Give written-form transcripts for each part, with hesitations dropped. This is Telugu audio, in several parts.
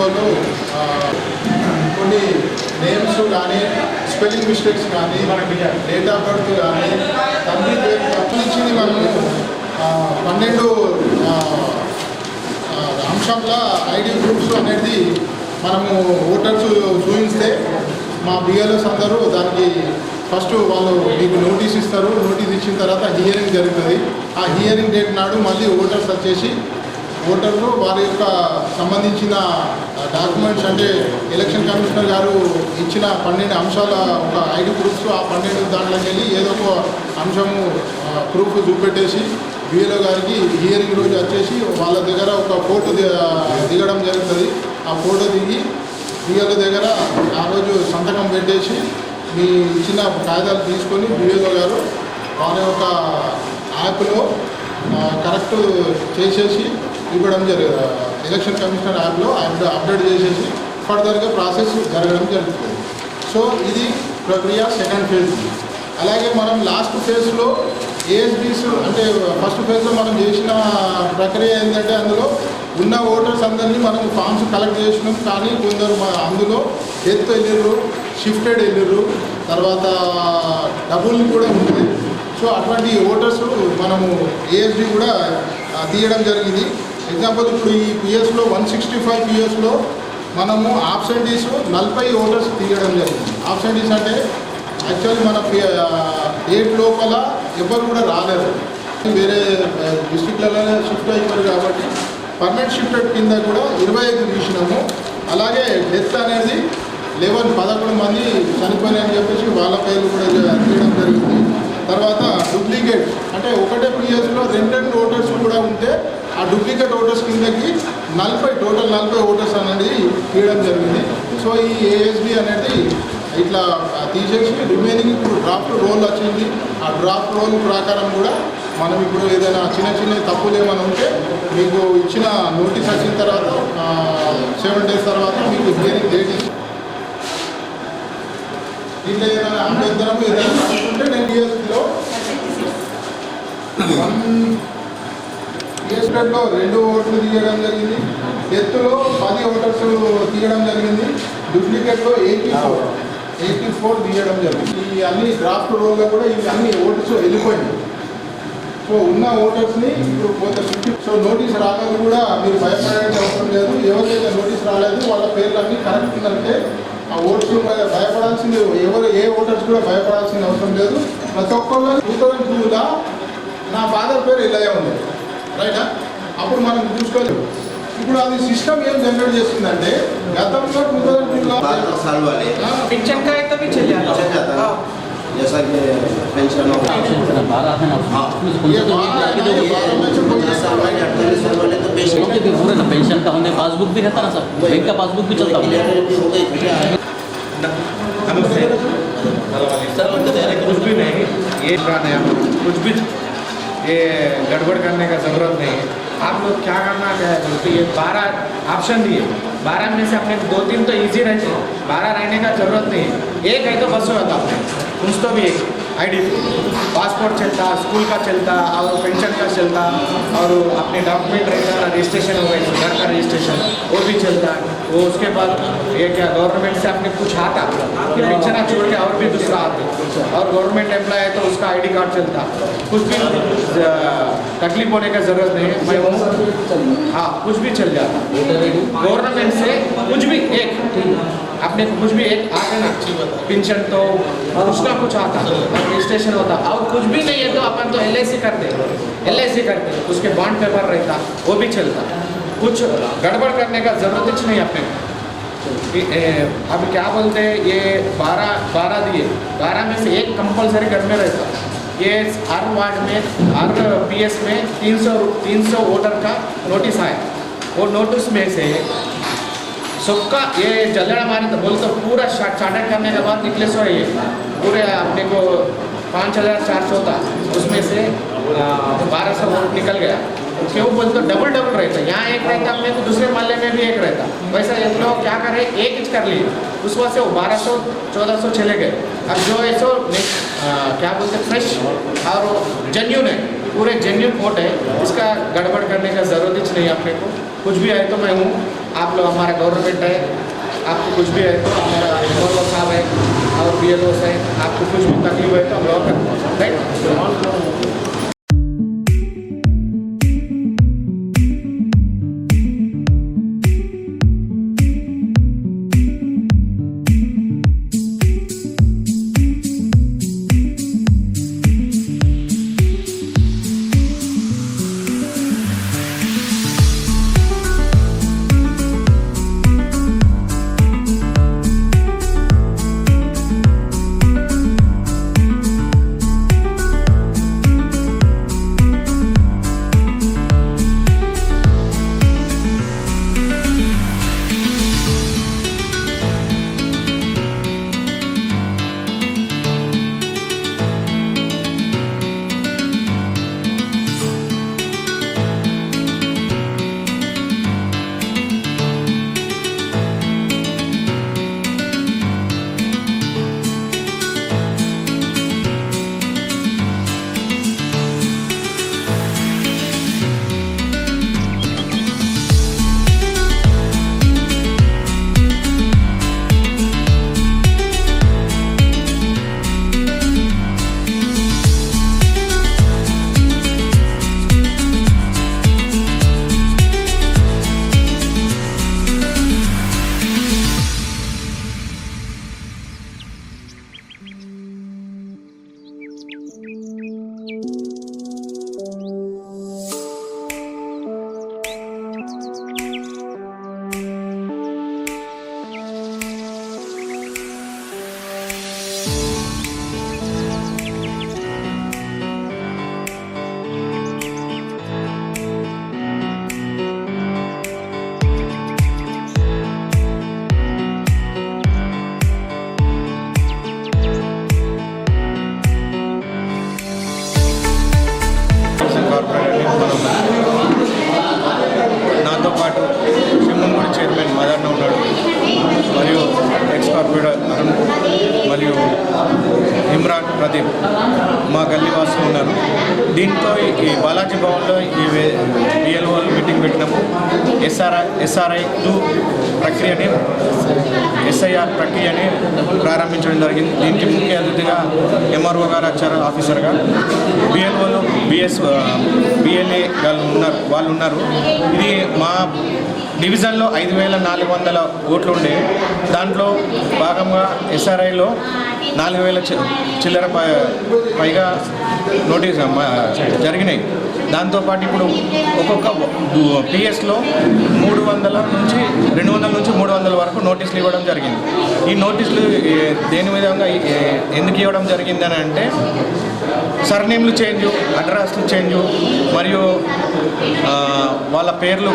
వాళ్ళు కొన్ని నేమ్స్ కానీ స్పెల్లింగ్ మిస్టేక్స్ కానీ డేట్ ఆఫ్ బర్త్ కానీ తండ్రి పేరు సంబంధించింది మనము 12 అంశంలో ఐడి ప్రూఫ్స్ అనేది మనము ఓటర్స్ చూపిస్తే మా బిఎల్ఎస్ అందరూ దానికి ఫస్ట్ వాళ్ళు మీకు నోటీస్ ఇస్తారు. నోటీస్ ఇచ్చిన తర్వాత హియరింగ్ జరుగుతుంది. ఆ హియరింగ్ డేట్ నాడు మళ్ళీ ఓటర్స్ వచ్చేసి ఓటర్లు వారి యొక్క సంబంధించిన డాక్యుమెంట్స్ అంటే ఎలక్షన్ కమిషనర్ గారు ఇచ్చిన 12 అంశాల ఒక ఐడి ప్రూఫ్స్ ఆ 12 దాంట్లోకి వెళ్ళి ఏదో ఒక అంశము ప్రూఫ్ చూపెట్టేసి బిఎల్ఓ గారికి హియరింగ్ రోజు వచ్చేసి వాళ్ళ దగ్గర ఒక ఫోటో దిగడం జరుగుతుంది. ఆ ఫోటో దిగి బిఎల్ఓ దగ్గర ఆ రోజు సంతకం పెట్టేసి మీ ఇచ్చిన కాగితాలు తీసుకొని బిఎల్ఓ గారు వాళ్ళ యొక్క యాప్లో కరెక్ట్ చేసేసి ఇవ్వడం జరుగుతుంది. ఎలక్షన్ కమిషనర్ యాప్లో అప్డేట్ చేసేసి ఫర్దర్గా ప్రాసెస్ జరగడం జరుగుతుంది. సో ఇది ప్రక్రియ సెకండ్ ఫేజ్. అలాగే మనం లాస్ట్ ఫేజ్లో ఏఎస్బీస్ అంటే ఫస్ట్ ఫేజ్లో మనం చేసిన ప్రక్రియ ఏంటంటే అందులో ఉన్న ఓటర్స్ అందరినీ మనం ఫామ్స్ కలెక్ట్ చేసినాం. కానీ కొందరు అందులో డెత్ వెళ్ళిర్రు, షిఫ్టెడ్ వెళ్ళిర్రు, తర్వాత డబుల్ కూడా ఉంది. సో అటువంటి ఓటర్స్ మనము ఏఎస్బీ కూడా తీయడం జరిగింది. ఎగ్జాంపుల్ ఇప్పుడు ఈ పిఎస్లో 165 పిఎస్లో మనము ఆబ్సెంటీస్ 40 ఓటర్స్ తీయడం జరిగింది. ఆబ్సెంటీస్ అంటే యాక్చువల్లీ మన డేట్ లోపల ఎవరు కూడా రాలేదు, వేరే డిస్ట్రిక్ట్లలో షిఫ్ట్ అయిపోయారు కాబట్టి పర్మనెంట్ షిఫ్టెడ్ కింద కూడా 25 తీసినాము. అలాగే డెత్ అనేది 11 మంది చనిపోయినాయని చెప్పేసి వాళ్ళ పేర్లు కూడా తీయడం జరిగింది. తర్వాత డూప్లికేట్ అంటే ఒకటే పిఎస్లో 2 ఓటర్స్ కూడా ఉంటే ఆ డూప్లికేట్ ఓటర్స్ కిందకి 40 ఓటర్స్ అనేది తీయడం జరిగింది. సో ఈ ఏఎస్బి అనేది ఇట్లా తీసేసి రిమైనింగ్ ఇప్పుడు డ్రాఫ్ట్ రోల్ వచ్చింది. ఆ డ్రాఫ్ట్ రోల్ ప్రకారం కూడా మనం ఇప్పుడు ఏదైనా చిన్న తప్పులు ఏమైనా ఉంటే మీకు ఇచ్చిన నోటీస్ వచ్చిన తర్వాత 7 days తర్వాత మీకు హియరింగ్ డేట్ ఇచ్చి దీంట్లో ఏదైనా అభ్యంతరం ఏదైనా అనుకుంటే నేను డిఎస్లో 2 ఓట్లు తీయడం జరిగింది. డెత్లో 10 ఓటర్స్ తీయడం జరిగింది. డూప్లికేట్లో 84 తీయడం జరిగింది. ఈ అన్ని డ్రాఫ్ట్ రోల్లో కూడా ఇవి అన్ని ఓటర్స్ వెళ్ళిపోయింది. సో ఉన్న ఓటర్స్ని ఇప్పుడు కొంత సో నోటీస్ రాగానే కూడా మీరు భయపడాల్సిన అవసరం లేదు. ఎవరికైతే నోటీస్ రాలేదు వాళ్ళ పేర్లు అన్నీ కరెక్ట్ ఉందంటే ఆ ఓట్స్ భయపడాల్సింది ఏ ఓటర్స్ కూడా భయపడాల్సిన అవసరం లేదు. ప్రతి ఒక్కళ్ళు 2002లో నా ఫాదర్ పేరు ఇలా ఉంది రైటా. అప్పుడు మనం చూసుకోలేదు. ఇప్పుడు అది సిస్టమ్ ఏం జనరేట్ చేస్తుందంటే గతంలో 2002లో पेंशन का है तभी चल जाता है जैसा कि पेंशन पेंशन का हमने पासबुक भी रहता ना सर, बैंक का पासबुक भी चलता सर कुछ भी नहीं ये कुछ भी ये गड़बड़ करने का ज़रूरत नहीं है. आप लोग क्या करना है बोलते ये 12 ऑप्शन दिए, 12 में से अपने 2-3 तो इजी रहते हैं, 12 रहने का ज़रूरत नहीं है. एक है तो बस होता अपने कुछ तो भी एक आईडी पासपोर्ट चलता, स्कूल का चलता और पेंशन का चलता और अपने डॉक्यूमेंट रहता है रजिस्ट्रेशन हो गई घर का रजिस्ट्रेशन वो भी चलता. वो उसके बाद ये क्या गवर्नमेंट से अपने कुछ आता कि पेंशन छोड़ के और भी दूसरा आते और गवर्नमेंट एम्प्लॉय है तो उसका आईडी कार्ड चलता. कुछ भी तकलीफ होने का ज़रूरत नहीं है. मैं हाँ कुछ भी चल जाता गवर्नमेंट से कुछ भी एक अपने कुछ भी एक आते ना पेंशन तो उसका कुछ आता रजिस्ट्रेशन होता और कुछ भी नहीं है तो अपन तो LIC करते उसके बॉन्ड पेपर रहता वो भी चलता. कुछ गड़बड़ करने का ज़रूरत ही नहीं अपने अभी क्या बोलते हैं ये 12 दिए 12 में से एक कंपलसरी घर में रहता. ये हर वार्ड में हर PS में 300 वोटर का नोटिस आया. वो नोटिस में से सबका ये जल्दड़ा मारे तो बोलते पूरा चार्टर करने के बाद निकले सो ये पूरे अपने को 5400 था उसमें से 1200 वोट निकल गया. क्यों बोलते डबल रहता यहाँ एक रहता अपने को दूसरे मोहल्ले में भी एक रहता. वैसा ये लोग क्या कर रहे एक इंच कर लिए उस वजह से वो 1200-1400 चले गए. अब जो ऐसो क्या बोलते फ्रेश और जेन्यून है पूरे जेन्यून वोट है इसका गड़बड़ करने का ज़रूरत ही नहीं अपने को. कुछ भी आए तो मैं हूँ आप लोग हमारा गवर्नमेंट है, आपको कुछ भी है तो हमारा एमआरओ साहब है और बीएलओ है, आपको कुछ भी तकलीफ है तो हम लोग करते हैं, राइट। నాతో పాటు సింహంగూడి చైర్మన్ మదర్న ఉన్నాడు, మరియు ఎక్స్ కార్పొరేటర్ అరుణ్ మరియు ఇమ్రాన్ ప్రదీప్ మా గల్లీవాసులు ఉన్నారు. దీంతో ఈ బాలాజీ భవన్లో ఈ బిఎల్ఓ మీటింగ్ పెట్టినాము. ఎస్ఆర్ఐ 2 ప్రక్రియని ఎస్ఐఆర్ ప్రక్రియని ప్రారంభించడం జరిగింది. దీనికి ముఖ్య అతిథిగా ఎంఆర్ఓ గారు వచ్చారు ఆఫీసర్గా. బిఎల్ఓలు బిఎల్ఏ వాళ్ళు ఉన్నారు. ఇది మా డివిజన్లో 5,400 ఓట్లు ఉండే, దాంట్లో భాగంగా ఎస్ఆర్ఐలో 4,000 చిల్లర పైగా నోటీస్ జరిగినాయి. దాంతోపాటు ఇప్పుడు ఒక్కొక్క పిఎస్లో 200 నుంచి 300 వరకు నోటీసులు ఇవ్వడం జరిగింది. ఈ నోటీసులు దేని విధంగా ఎందుకు ఇవ్వడం జరిగింది అని అంటే, సర్నేమ్లు చేంజు, అడ్రస్లు చేంజు, మరియు వాళ్ళ పేర్లు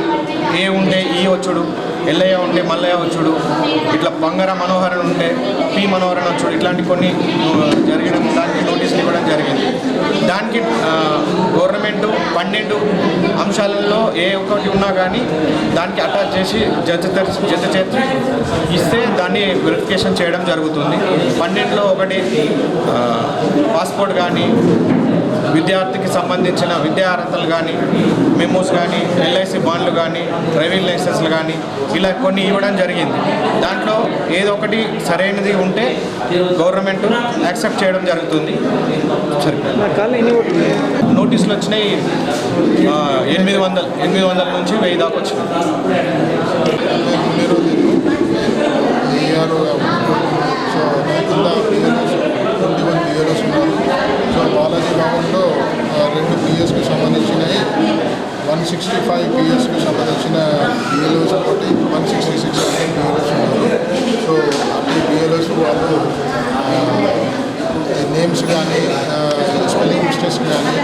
ఏ ఉంటే ఈ వచ్చుడు, ఎల్లయ్య ఉంటే మల్లయ్య వచ్చుడు, ఇట్లా బంగార మనోహరన్ ఉంటే పి మనోహరన్ వచ్చుడు, ఇట్లాంటి కొన్ని జరగడం, దానికి నోటీసులు ఇవ్వడం జరిగింది. దానికి గవర్నమెంట్ 12 అంశాలలో ఏ ఒక్కటి ఉన్నా కానీ దానికి అటాచ్ చేసి జత చేసి ఇస్తే దాన్ని వెరిఫికేషన్ చేయడం జరుగుతుంది. 12లో ఒకటి పాస్పోర్ట్ కానీ, విద్యార్థికి సంబంధించిన విద్యా అర్హతలు కానీ, మెమోస్ కానీ, ఎల్ఐసి బాండ్లు కానీ, డ్రైవింగ్ లైసెన్స్లు కానీ, ఇలా కొన్ని ఇవ్వడం జరిగింది. దాంట్లో ఏదో ఒకటి సరైనది ఉంటే గవర్నమెంట్ యాక్సెప్ట్ చేయడం జరుగుతుంది. నోటీసులు వచ్చినాయి 800 నుంచి 1000 దాకా వచ్చినాయి. సో బాలాజీ భవన్లో 2 పిఎస్కి సంబంధించినవి, 165 పిఎస్కి సంబంధించిన బిఎల్ఓస్ ఒకటి, 166 బిఎల్ఓస్ ఉన్నారు. సో అన్ని బిఎల్ఓస్ వాళ్ళు నేమ్స్ కానీ, స్పెల్లింగ్ మిస్టేక్స్ కానీ,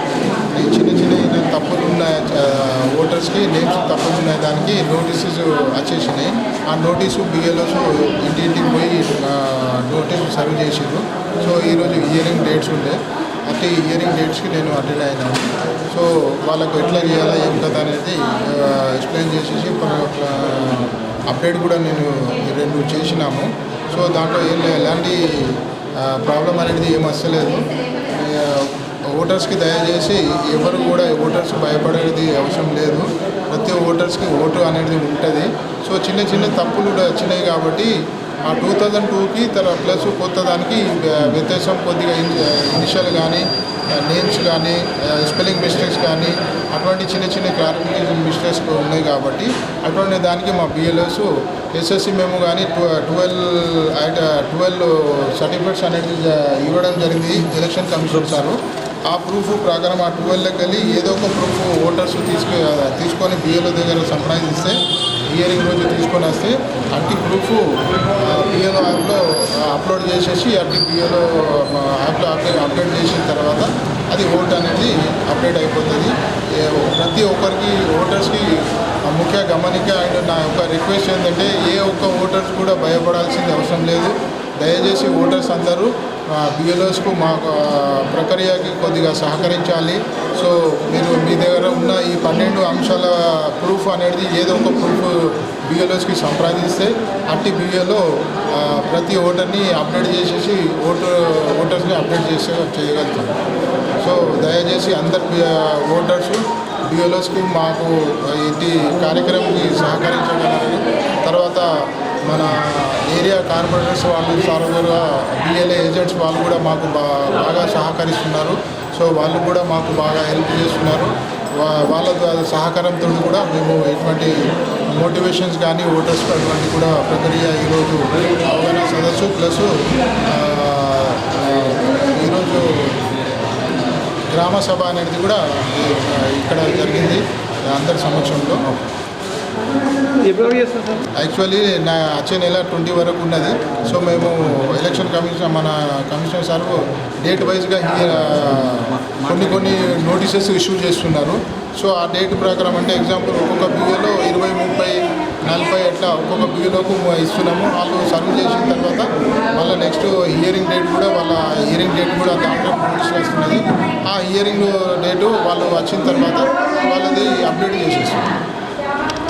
చిన్న తప్పులు ఉన్న ఓటర్స్కి నేమ్స్ తప్పులు ఉన్నాయి, దానికి నోటీసెస్ వచ్చేసినాయి. ఆ నోటీసు బిఎల్ఓస్ ఇంటింటికి పోయి నోటీసు సర్వ్ చేసారు. సో ఈరోజు హియరింగ్ డేట్స్ ఉండే, అట్టి హియరింగ్ డేట్స్కి నేను అటెండ్ అయినాను. సో వాళ్ళకు ఎట్లా చేయాలా ఏం కదా అనేది ఎక్స్ప్లెయిన్ చేసేసి అప్డేట్ కూడా నేను 2 చేసినాము. సో దాంట్లో ఎలాంటి ప్రాబ్లం అనేది ఏం వస్తలేదు. ఓటర్స్కి దయచేసి ఎవరు కూడా ఓటర్స్ భయపడేది అవసరం లేదు. ప్రతి ఓటర్స్కి ఓటు అనేది ఉంటుంది. సో చిన్న చిన్న తప్పులు కూడా వచ్చినాయి కాబట్టి ఆ 2002కి ప్లస్ కొత్త దానికి వ్యత్యాసం కొద్దిగా ఇనిషియల్ కానీ నేమ్స్ కానీ స్పెల్లింగ్ మిస్టేక్స్ కానీ అటువంటి చిన్న చిన్న క్లారిఫికేషన్ మిస్టేక్స్ ఉన్నాయి కాబట్టి అటువంటి దానికి మా బిఎల్ఎస్ ఎస్ఎస్సి మేము కానీ 12 సర్టిఫికేట్స్ అనేది ఇవ్వడం జరిగింది ఎలక్షన్ కమిషన్ సారు. ఆ ప్రూఫ్ ప్రకారం ఆ 12లోకి వెళ్ళి ఏదో ఒక ప్రూఫ్ ఓటర్స్ తీసుకొని బిఎల్ఓ దగ్గర సంప్రదిస్తే హియరింగ్ రోజు తీసుకొని వస్తే అట్టి ప్రూఫ్ బిఎల్ఓ యాప్లో అప్లోడ్ చేసేసి అట్టి బిఎల్ఓ యాప్లో అప్డేట్ చేసిన తర్వాత అది ఓట్ అనేది అప్డేట్ అయిపోతుంది. ప్రతి ఒక్కరికి ఓటర్స్కి ముఖ్య గమనిక అండ్ నా యొక్క రిక్వెస్ట్ ఏంటంటే ఏ ఒక్క ఓటర్స్ కూడా భయపడాల్సింది అవసరం లేదు. దయచేసి ఓటర్స్ అందరూ బిఎల్ఓస్కు మా ప్రక్రియకి కొద్దిగా సహకరించాలి. సో మీరు మీ దగ్గర ఉన్న ఈ 12 అంశాల ప్రూఫ్ అనేది ఏదో ఒక ప్రూఫ్ బిఎల్ఓస్కి సంప్రదిస్తే అట్టి బిఎల్ఓ ప్రతి ఓటర్ని అప్డేట్ చేసేసి ఓటర్స్ని అప్డేట్ చేయగలుగుతాం. సో దయచేసి అందరు ఓటర్స్ బిఎల్ఓస్కి మాకు ఇంటి కార్యక్రమంకి సహకరించగలరని, తర్వాత మన ఏరియా కార్పొరేటర్స్ వాళ్ళు సార్లుగా బిఎల్ఏ ఏజెంట్స్ వాళ్ళు కూడా మాకు బాగా సహకరిస్తున్నారు. సో వాళ్ళు కూడా మాకు బాగా హెల్ప్ చేస్తున్నారు. వాళ్ళ సహకారంతో కూడా మేము ఎటువంటి మోటివేషన్స్ కానీ ఓటర్స్ అటువంటి కూడా ప్రక్రియ ఈరోజు అవగాహన సదస్సు ప్లస్ ఈరోజు గ్రామ సభ అనేది కూడా ఇక్కడ జరిగింది అందరి సమక్షంలో. యాక్చువల్లీ వచ్చే నెల 20 వరకు ఉన్నది. సో మేము ఎలక్షన్ కమిషన్ మన కమిషనర్ సార్ డేట్ వైజ్గా కొన్ని నోటీసెస్ ఇష్యూ చేస్తున్నారు. సో ఆ డేట్ ప్రకారం అంటే ఎగ్జాంపుల్ ఒక్కొక్క బిఏలో 20, 30, 40 అట్లా ఒక్కొక్క బిఏలోకి ఇస్తున్నాము. వాళ్ళు సర్వ్ చేసిన తర్వాత మళ్ళీ నెక్స్ట్ హియరింగ్ డేట్ కూడా దాంట్లో నోటీస్ వస్తున్నది. ఆ హియరింగ్ డేటు వాళ్ళు వచ్చిన తర్వాత వాళ్ళది అప్డేట్ చేసేస్తున్నారు.